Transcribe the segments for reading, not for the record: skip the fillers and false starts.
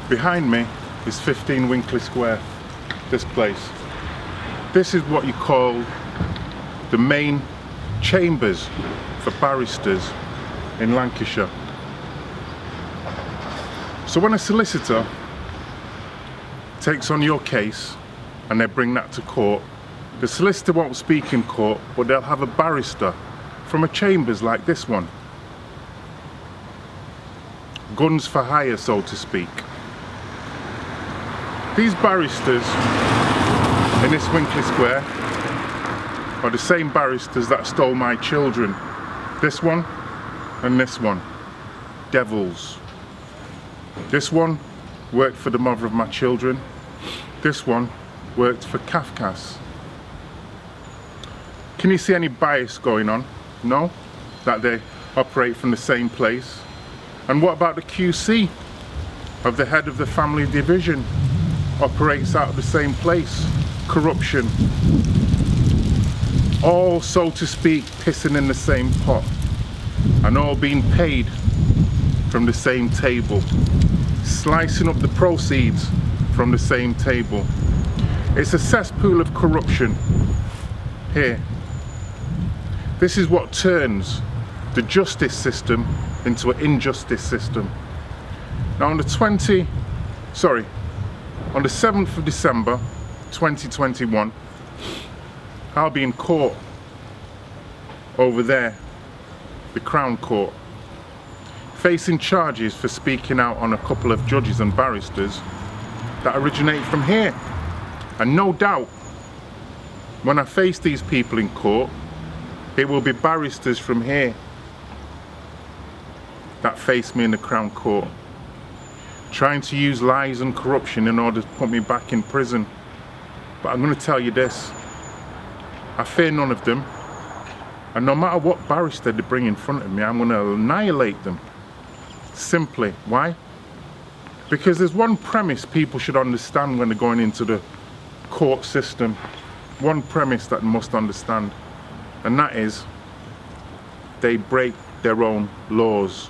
Behind me is 15 Winkley Square, this place. This is what you call the main chambers for barristers in Lancashire. So when a solicitor takes on your case and they bring that to court, the solicitor won't speak in court, but they'll have a barrister from a chambers like this one. Guns for hire, so to speak. These barristers in this Winkley Square are the same barristers that stole my children. This one and this one. Devils. This one worked for the mother of my children. This one worked for Kafkas. Can you see any bias going on? No? That they operate from the same place? And what about the QC of the head of the family division? Operates out of the same place. Corruption. All, so to speak, pissing in the same pot. And all being paid from the same table. Slicing up the proceeds from the same table. It's a cesspool of corruption here. This is what turns the justice system into an injustice system. Now on the 7th of December 2021, I'll be in court over there, the Crown Court, facing charges for speaking out on a couple of judges and barristers that originate from here. And no doubt, when I face these people in court, it will be barristers from here that face me in the Crown Court, trying to use lies and corruption in order to put me back in prison. But I'm going to tell you this, I fear none of them, and no matter what barrister they bring in front of me, I'm going to annihilate them. Simply. Why? Because there's one premise people should understand when they're going into the court system. One premise that they must understand, and that is they break their own laws.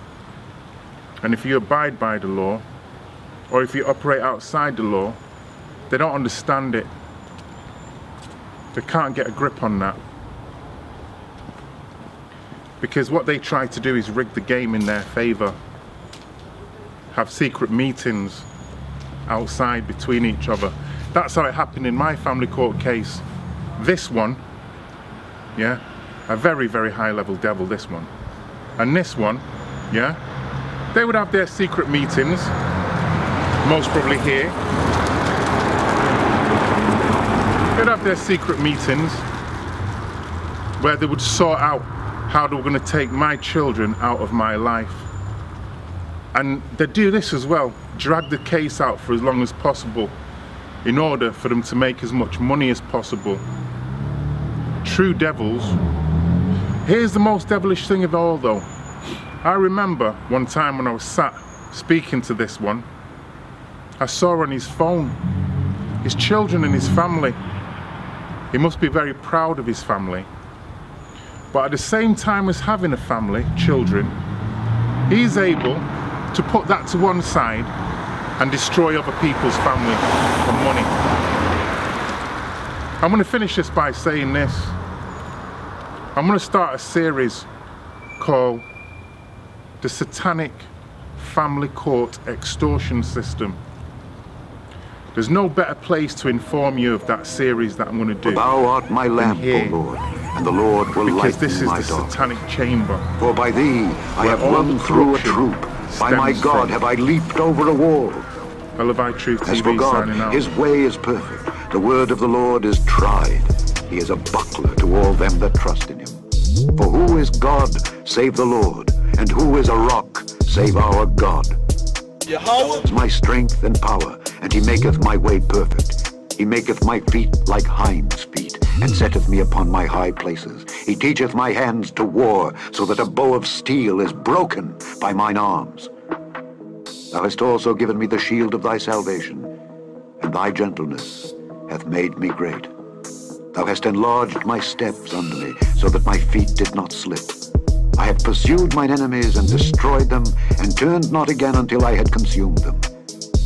And if you abide by the law, or if you operate outside the law, they don't understand it. They can't get a grip on that. Because what they try to do is rig the game in their favour. Have secret meetings outside between each other. That's how it happened in my family court case. This one, yeah, a very, very high level devil, this one. And this one, yeah, they would have their secret meetings, most probably here. They'd have their secret meetings where they would sort out how they were going to take my children out of my life. And they do this as well, drag the case out for as long as possible in order for them to make as much money as possible. True devils. Here's the most devilish thing of all though. I remember one time when I was sat speaking to this one, I saw on his phone his children and his family. He must be very proud of his family. But at the same time as having a family, children, he's able to put that to one side and destroy other people's family for money. I'm going to finish this by saying this. I'm going to start a series called the Satanic Family Court Extortion System. There's no better place to inform you of that series that I'm going to do. For thou art my lamp, O Lord, and the Lord will lighten my dark. Because this is the satanic chamber. For by thee I have run through a troop. By my God have I leaped over a wall. ELAVI Truth TV. As for God, his way is perfect. The word of the Lord is tried. He is a buckler to all them that trust in him. For who is God save the Lord? And who is a rock save our God? Yahweh is my strength and power, and he maketh my way perfect. He maketh my feet like hinds' feet, and setteth me upon my high places. He teacheth my hands to war, so that a bow of steel is broken by mine arms. Thou hast also given me the shield of thy salvation, and thy gentleness hath made me great. Thou hast enlarged my steps under me, so that my feet did not slip. I have pursued mine enemies and destroyed them, and turned not again until I had consumed them.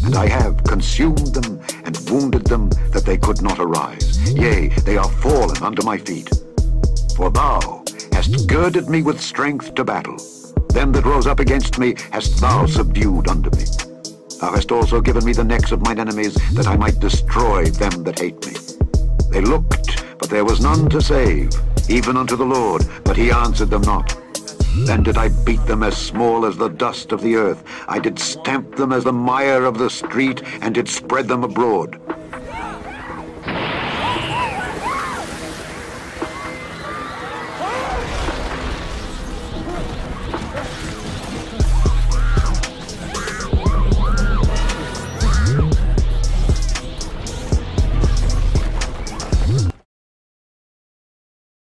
And I have consumed them and wounded them, that they could not arise. Yea, they are fallen under my feet. For thou hast girded me with strength to battle. Them that rose up against me hast thou subdued under me. Thou hast also given me the necks of mine enemies, that I might destroy them that hate me. They looked, but there was none to save, even unto the Lord, but he answered them not. Then did I beat them as small as the dust of the earth. I did stamp them as the mire of the street, and did spread them abroad.